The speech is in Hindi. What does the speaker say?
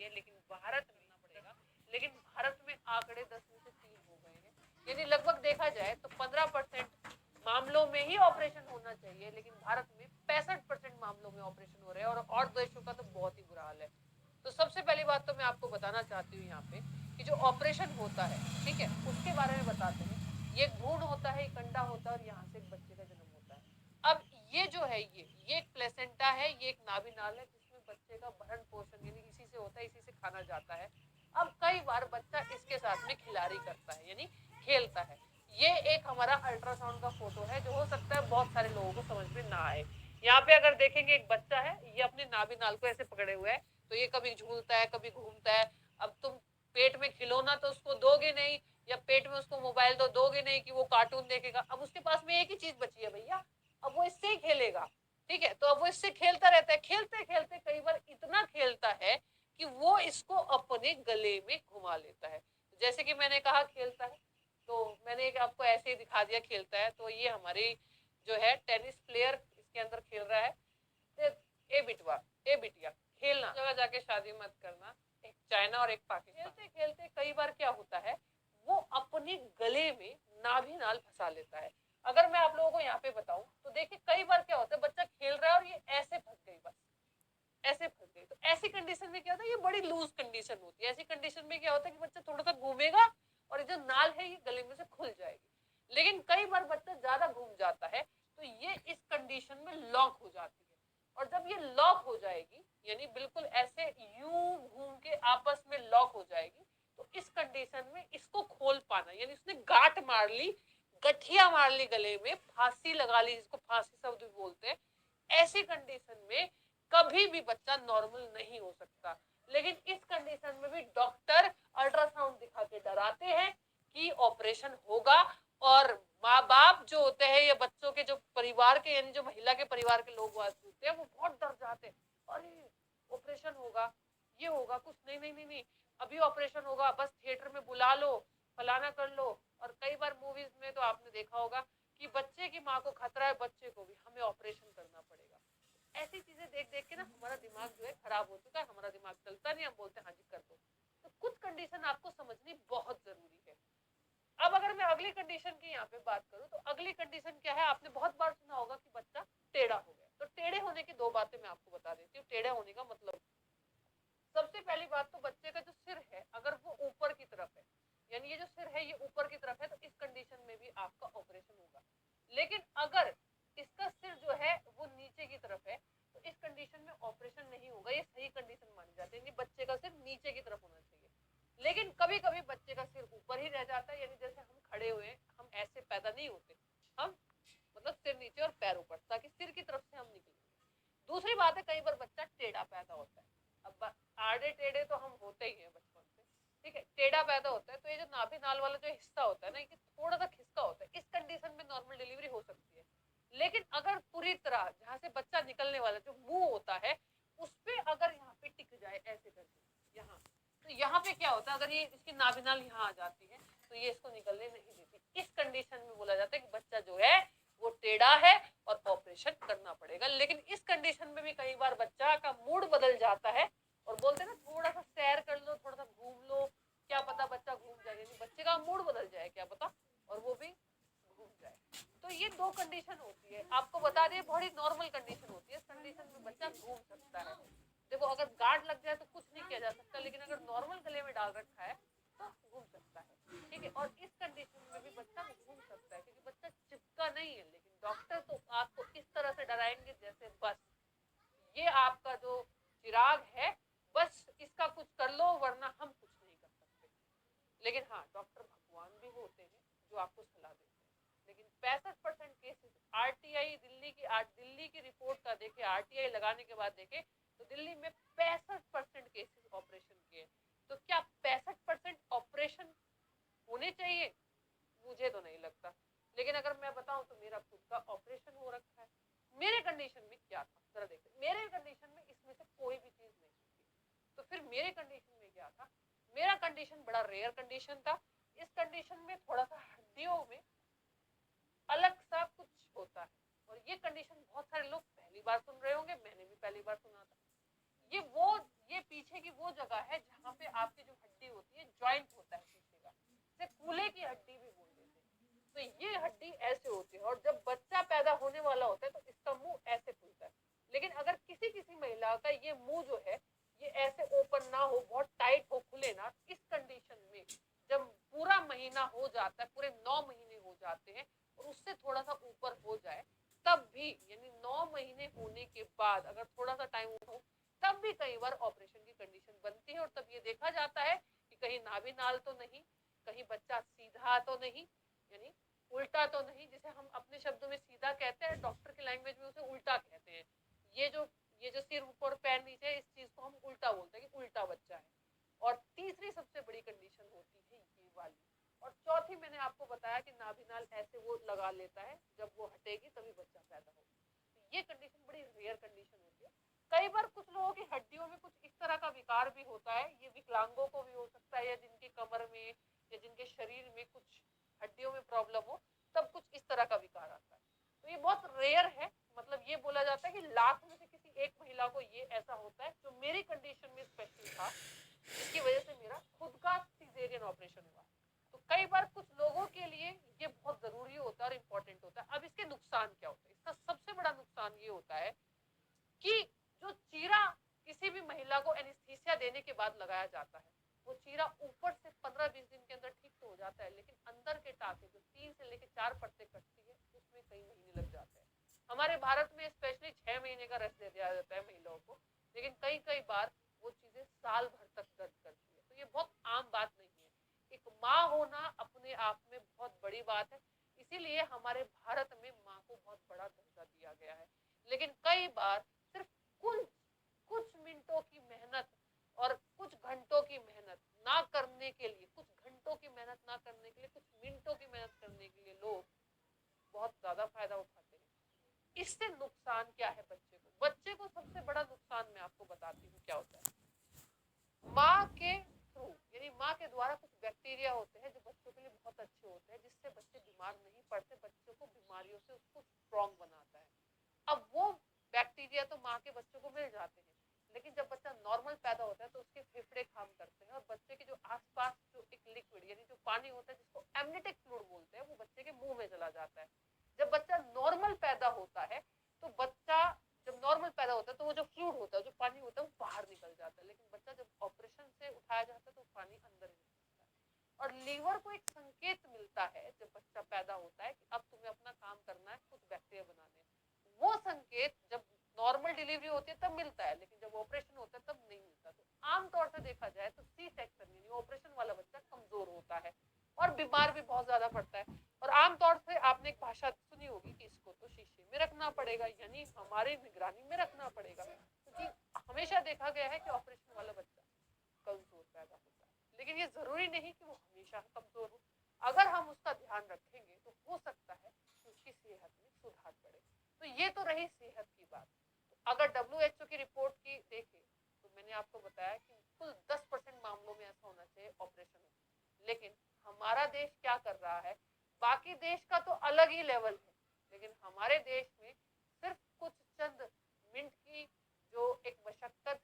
चाहिए, लेकिन भारत मिलना पड़ेगा, लेकिन भारत में आंकड़े 10 में से 3 हो गए हैं। यानी लगभग देखा जाए तो 15% मामलों में ही ऑपरेशन होना चाहिए, लेकिन भारत में 65% मामलों में ऑपरेशन हो रहे हैं, और देशों का तो बहुत ही बुरा हाल है। तो सबसे पहली बात तो मैं आपको बताना चाहती हूँ यहाँ पे कि जो ऑपरेशन होता है, ठीक है, उसके बारे में बताते हैं। ये एक भ्रूण होता है, एक अंडा होता है, और यहाँ से एक बच्चे का जन्म होता है। अब ये जो है, ये एक प्लेसेंटा है, ये एक नाभिनाल है, जिसमें बच्चे का भरण पोषण यानी इसी से होता है, इसी से खाना जाता है। अब कई बार बच्चा इसके साथ में खिलाड़ी करता है, यानी खेलता है। ये एक हमारा अल्ट्रासाउंड का फोटो है, जो हो सकता है बहुत सारे लोगों को समझ में ना आए। यहाँ पे अगर देखेंगे, एक बच्चा है, ये अपने नाभिनाल को ऐसे पकड़े हुए है, तो ये कभी झूलता है, कभी घूमता है। अब तुम पेट में खिलौना तो उसको दोगे नहीं, या पेट में उसको मोबाइल तो दोगे नहीं कि वो कार्टून देखेगा। अब उसके पास में एक ही चीज बची है भैया, अब वो इससे ही खेलेगा, ठीक है। तो अब वो इससे खेलता रहता है, खेलते खेलते कई बार इतना खेलता है कि वो इसको अपने गले में घुमा लेता है। जैसे कि मैंने कहा खेलता है, तो मैंने आपको ऐसे ही दिखा दिया खेलता है। तो ये हमारी जो है टेनिस प्लेयर इसके अंदर खेल रहा है। ए बिटवा, ए बिटिया, खेलना, जगह जाके शादी मत करना। एक चाइना और एक पाकिस्तान, खेलते खेलते कई बार क्या होता है, वो अपने गले में नाभिनाल फंसा लेता है। अगर मैं आप लोगों को यहाँ पे बताऊं तो देखिए, कई बार क्या होता है, बच्चा खेल रहा है और ये ऐसे फंस गई, बस ऐसे फंस गई। तो ऐसी कंडीशन में क्या होता है, ये बड़ी लूज कंडीशन होती है। ऐसी कंडीशन में क्या होता है कि बच्चा थोड़ा सा घूमेगा और ये जो नाल है ये गले में से खुल जाएगी। लेकिन कई बार बच्चा ज्यादा घूम जाता है, तो ये इस कंडीशन में लॉक हो जाती है। और जब ये लॉक हो जाएगी, यानी बिल्कुल ऐसे यूं घूम के आपस में लॉक हो जाएगी, तो इस कंडीशन में इसको खोल पाना, यानी उसने गांठ मार ली, गठिया मार ली गले में, फांसी लगा ली, जिसको फांसी शब्द भी बोलते हैं। ऐसी कंडीशन में कभी भी बच्चा नॉर्मल नहीं हो सकता। लेकिन इस कंडीशन में भी डॉक्टर अल्ट्रासाउंड दिखा के डराते हैं कि ऑपरेशन होगा। और माँ बाप जो होते हैं, या बच्चों के जो परिवार के, यानी जो महिला के परिवार के लोग होते हैं, वो बहुत डर जाते हैं। अरे ऑपरेशन होगा, ये होगा, कुछ नहीं नहीं नहीं नहीं, अभी ऑपरेशन होगा, बस थिएटर में बुला लो, फलाना कर लो। और कई बार मूवीज में तो आपने देखा होगा कि बच्चे की माँ को खतरा है, बच्चे को भी, हमें ऑपरेशन करना पड़ेगा। ऐसी चीजें देख देख के ना हमारा दिमाग जो है खराब हो चुका है, हमारा दिमाग चलता नहीं, हम बोलते हैं हाँ जी कर दो। तो कुछ कंडीशन आपको समझनी बहुत जरूरी है। अब अगर मैं अगली कंडीशन की यहाँ पे बात करूं, तो अगली कंडीशन क्या है, आपने बहुत बार सुना होगा कि बच्चा टेढ़ा हो गया। तो टेढ़े होने की दो बातें मैं आपको बता देती हूँ, टेढ़े होने का मतलब। सबसे पहली बात तो बच्चे का जो सिर है, अगर वो ऊपर की तरफ है, यानी ये जो सिर है ये ऊपर की तरफ है, तो इस कंडीशन में भी आपका ऑपरेशन होगा। लेकिन अगर इसका सिर जो है वो नीचे की तरफ है, तो इस कंडीशन में ऑपरेशन नहीं होगा। ये सही कंडीशन मानी जाती है, बच्चे का सिर नीचे की तरफ होना चाहिए। लेकिन कभी कभी बच्चे का सिर ऊपर ही रह जाता है, यानी जैसे हम खड़े हुए, हम ऐसे पैदा नहीं होते, हम मतलब सिर नीचे और पैर ऊपर, ताकि सिर की तरफ से हम निकलेंगे। दूसरी बात है, कई बार बच्चा टेढ़ा पैदा होता है। अब आड़े टेढ़े तो हम होते ही हैं बचपन से, ठीक है। टेढ़ा पैदा होता है, तो ये जो नाभि नाल वाला जो हिस्सा होता है ना, ये थोड़ा सा खिसका होता है। इस कंडीशन में नॉर्मल डिलीवरी हो सकती है। लेकिन अगर पूरी तरह जहाँ से बच्चा निकलने वाला जो मुंह होता है, उस पे अगर यहाँ पे टिक जाए ऐसे करके यहाँ, तो यहाँ पे क्या होता है, अगर ये इसकी नाभिनाल यहाँ आ जाती है, तो ये इसको निकलने नहीं देती। इस कंडीशन में बोला जाता है कि बच्चा जो है वो टेढ़ा है और ऑपरेशन करना पड़ेगा। लेकिन इस कंडीशन में भी कई बार बच्चा का मूड बदल जाता है, और बोलते हैं ना थोड़ा सा सैर कर लो, थोड़ा सा घूम लो, क्या पता बच्चा घूम जाए, यानी बच्चे का मूड बदल जाए, क्या पता, और वो भी घूम जाए। तो ये दो कंडीशन होती है, आपको बता दिए, बहुत ही नॉर्मल कंडीशन होती है। इस कंडीशन में बच्चा घूम सकता है। देखो अगर गांठ लग जाए तो कुछ नहीं किया जा सकता, लेकिन अगर नॉर्मल गले में डाल रखा है तो घूम सकता है, ठीक है। और इस कंडीशन में भी बच्चा घूम सकता है, क्योंकि बच्चा चिपका नहीं है। लेकिन डॉक्टर तो आपको इस तरह से डराएंगे जैसे बस ये आपका जो चिराग है, बस इसका कुछ कर लो, वरना हम कुछ नहीं कर सकते। लेकिन हाँ, डॉक्टर भगवान भी होते हैं जो आपको सलाह देते हैं। लेकिन 65% केसेस आरटीआई दिल्ली की रिपोर्ट का देखे, आरटीआई लगाने के बाद देखे, तो दिल्ली में 65% केसेस ऑपरेशन के। तो क्या 65% ऑपरेशन होने चाहिए? मुझे तो नहीं लगता। लेकिन अगर मैं बताऊं तो मेरा खुद का ऑपरेशन हो रखा है। मेरे कंडीशन में क्या था जरा देखते, मेरे कंडीशन में इसमें से कोई भी चीज नहीं थी। तो फिर मेरे कंडीशन में क्या था, मेरा कंडीशन बड़ा रेयर कंडीशन था। इस कंडीशन में थोड़ा सा हड्डियों में अलग सा कुछ होता है, और ये कंडीशन बहुत सारे लोग पहली बार सुन रहे होंगे, मैंने भी पहली बार सुना था। ये पीछे की वो जगह है और जब बच्चा पैदा होने वाला होता है तो इसका मुंह ऐसे खुलता है। लेकिन अगर किसी किसी महिला का ये मुंह जो है ये ऐसे ओपन ना हो, बहुत टाइट हो, खुले ना, इस कंडीशन में जब पूरा महीना हो जाता है, पूरे 9 महीने हो जाते हैं और उससे थोड़ा सा ऊपर हो जाए, तब भी यानी 9 महीने होने के बाद अगर थोड़ा सा टाइम हो तब भी कई बार ऑपरेशन की कंडीशन बनती है। और तब ये देखा जाता है कि कहीं नाभि नाल तो नहीं, कहीं बच्चा सीधा तो नहीं, यानी उल्टा तो नहीं। जिसे हम अपने शब्दों में सीधा कहते हैं, डॉक्टर की लैंग्वेज में उसे उल्टा कहते हैं। ये जो सिर ऊपर पैर नीचे, इस चीज को हम उल्टा बोलते हैं कि उल्टा बच्चा है। और तीसरी सबसे बड़ी कंडीशन होती है ये वाली। और चौथी मैंने आपको बताया कि नाभिनाल ऐसे वो लगा लेता है, जब वो हटेगी तभी बच्चा पैदा होगा। तो ये कंडीशन बड़ी रेयर कंडीशन होती है। कई बार कुछ लोगों की हड्डियों में कुछ इस तरह का विकार भी होता है, ये विकलांगों को भी हो सकता है, या जिनकी कमर में या जिनके शरीर में कुछ हड्डियों में प्रॉब्लम हो, तब कुछ इस तरह का विकार आता है। तो ये बहुत रेयर है, मतलब ये बोला जाता है कि लाख में से किसी एक महिला को ये ऐसा होता है। जो मेरी कंडीशन में स्पेशल था, जिसकी वजह से मेरा खुद का सीजेरियन ऑपरेशन हुआ। तो कई बार कुछ लोगों के लिए ये बहुत जरूरी होता है और इम्पोर्टेंट होता है। अब इसके नुकसान क्या होता है? इसका सबसे बड़ा नुकसान ये होता है कि जो चीरा किसी भी महिला को एनेस्थीसिया देने के बाद लगाया जाता है, वो चीरा ऊपर से 15-20 दिन के अंदर ठीक तो हो जाता है, लेकिन अंदर के टाके जो 3 से लेकर 4 परतें कटती है, उसमें कई महीने लग जाते हैं। हमारे भारत में स्पेशली 6 महीने का रेस्ट दे दिया जाता है महिलाओं को, लेकिन कई कई बार वो चीजें साल भर तक दर्द करती है। तो ये बहुत आम बात नहीं है। एक माँ होना अपने आप में बहुत बड़ी बात है, इसीलिए हमारे भारत में माँ को बहुत बड़ा दर्जा दिया गया है। लेकिन कई बार सिर्फ कुछ कुछ मिनटों की मेहनत और कुछ घंटों की मेहनत ना करने के लिए, कुछ घंटों की मेहनत ना करने के लिए, कुछ मिनटों की मेहनत करने के लिए लोग बहुत ज्यादा फायदा उठाते हैं। इससे नुकसान क्या है बच्चे को? बच्चे को सबसे बड़ा नुकसान मैं आपको बताती हूँ क्या होता है। माँ के थ्रू यानी माँ के द्वारा कुछ बैक्टीरिया होते हैं जो बच्चों के लिए बहुत अच्छे होते हैं, जिससे बच्चे बीमार नहीं पड़ते, बच्चों को बीमारियों से उसको स्ट्रॉन्ग बनाता है। अब वो बैक्टीरिया तो माँ के बच्चों को मिल जाते हैं, लेकिन जब बच्चा नॉर्मल पैदा होता है तो उसके फेफड़े काम करते हैं और बच्चे के जो आसपास जो एक लिक्विड यानी जो पानी होता है, जिसको एमनिटिक फ्लूइड बोलते हैं, वो बच्चे के मुंह में चला जाता है। जब बच्चा नॉर्मल पैदा होता है तो बच्चा जब नॉर्मल पैदा होता है तो वो जो फ्लूइड होता है, जो पानी होता है, वो बाहर निकल जाता है। लेकिन बच्चा जब ऑपरेशन से उठाया जाता है तो पानी अंदर ही रहता है। और लीवर को एक संकेत मिलता है जब बच्चा पैदा होता है कि अब तुम्हें अपना काम करना है, कुछ बैक्टीरिया बनाने हैं। वो संकेत जब नॉर्मल डिलीवरी होती है तब मिलता है, लेकिन जब ऑपरेशन होता है तब नहीं मिलता। तो आमतौर से देखा जाए तो सी सेक्शन यानी ऑपरेशन वाला बच्चा कमजोर होता है और बीमार भी बहुत ज्यादा पड़ता है। और आमतौर से आपने एक भाषा सुनी होगी कि इसको तो शीशे में रखना पड़ेगा, यानी हमारी निगरानी में रखना पड़ेगा। तो जी, हमेशा देखा गया है कि ऑपरेशन वाला बच्चा कमजोर पैदा होता है, लेकिन ये जरूरी नहीं कि वो हमेशा कमजोर हो। अगर हम उसका ध्यान रखेंगे तो हो सकता है कि उसकी सेहत में सुधार पड़े। तो ये तो रही सेहत की बात। तो अगर WHO की रिपोर्ट की देखें तो मैंने आपको बताया कि कुल 10% मामलों में ऐसा होना चाहिए ऑपरेशन हो। लेकिन हमारा देश क्या कर रहा है? बाकी देश का तो अलग ही लेवल है, लेकिन हमारे देश में सिर्फ कुछ चंद मिनट की जो एक मशक्कत